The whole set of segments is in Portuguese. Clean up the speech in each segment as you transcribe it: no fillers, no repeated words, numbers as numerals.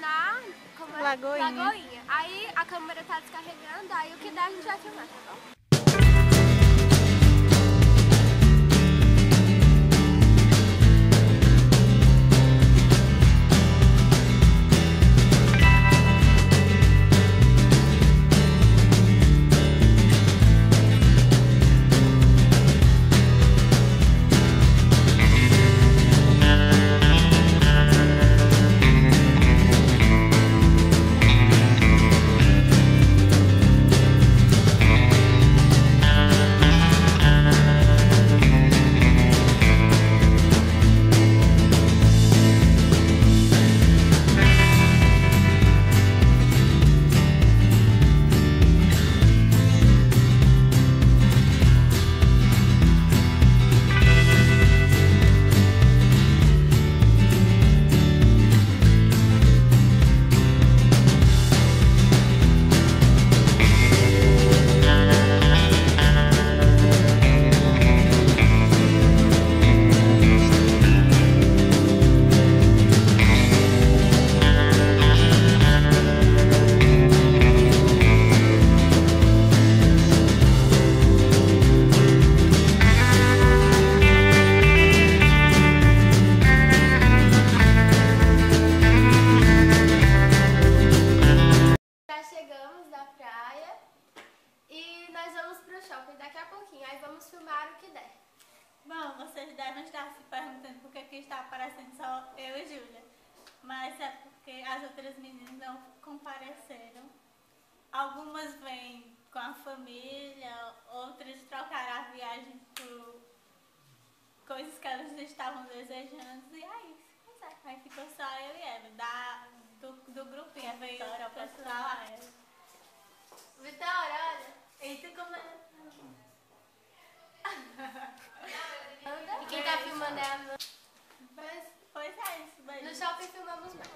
na Lagoinha. Lagoinha. Aí a câmera tá descarregando, aí o que der a gente vai filmar, tá bom? Aí vamos filmar o que der. Bom, vocês devem estar se perguntando por que está aparecendo só eu e Júlia. Mas é porque as outras meninas não compareceram. Algumas vêm com a família, outras trocaram a viagem por coisas que elas estavam desejando. E aí, pois é, aí ficou só eu e ela, do grupinho. Veio o pessoal. Vitória, olha. Eita, como é? E quem tá filmando é a Ana. Pois é, isso daí. No shopping filmamos mais.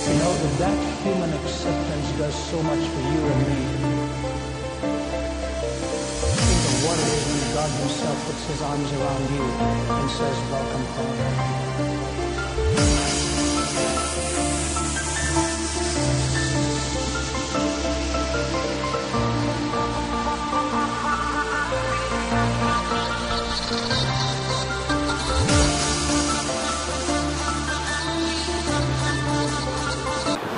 You know that human acceptance does so much for you and me. Think of what it is when God himself puts his arms around you and says, welcome home.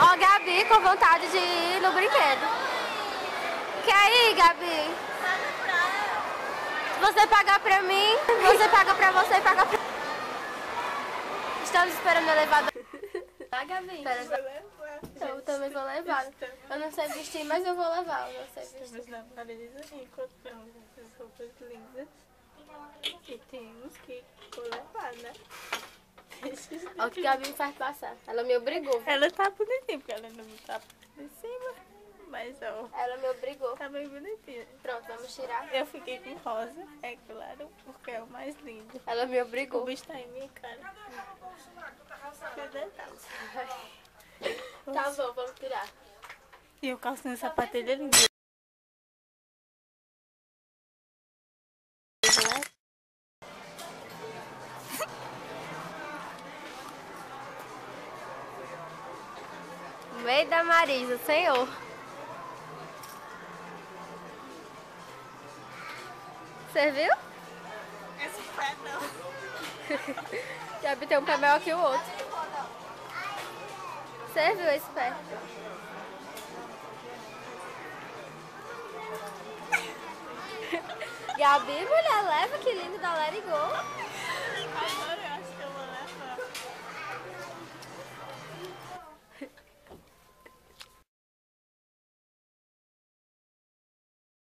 Ó, Gabi com vontade de ir no brinquedo. Quer ir, Gabi? Se você pagar pra mim, você paga pra você e paga pra... Estamos esperando o elevador. Ah, Gabi? Eu também vou levar. Eu não sei vestir, mas eu vou levar. Eu não sei vestir. Estamos na Marisa e encontramos essas roupas lindas. E temos que levar, né? Olha o que a Gabi me faz passar. Ela me obrigou. Ela tá bonitinha, porque ela não tá por cima. Mas, ó, Ela me obrigou. tá bem bonitinha. Pronto, vamos tirar. Eu fiquei com rosa, é claro, porque é o mais lindo. Ela me O obrigou. bicho tá em minha cara. Que detalhe. Tá bom, vamos tirar. E o calcinho sapatilha é lindo. No meio da Marisa, senhor. Você viu? Esse pé não. Gabi tem um pé maior que o outro. Você viu esse pé? Gabi, mulher, leva, que lindo da Let It Go.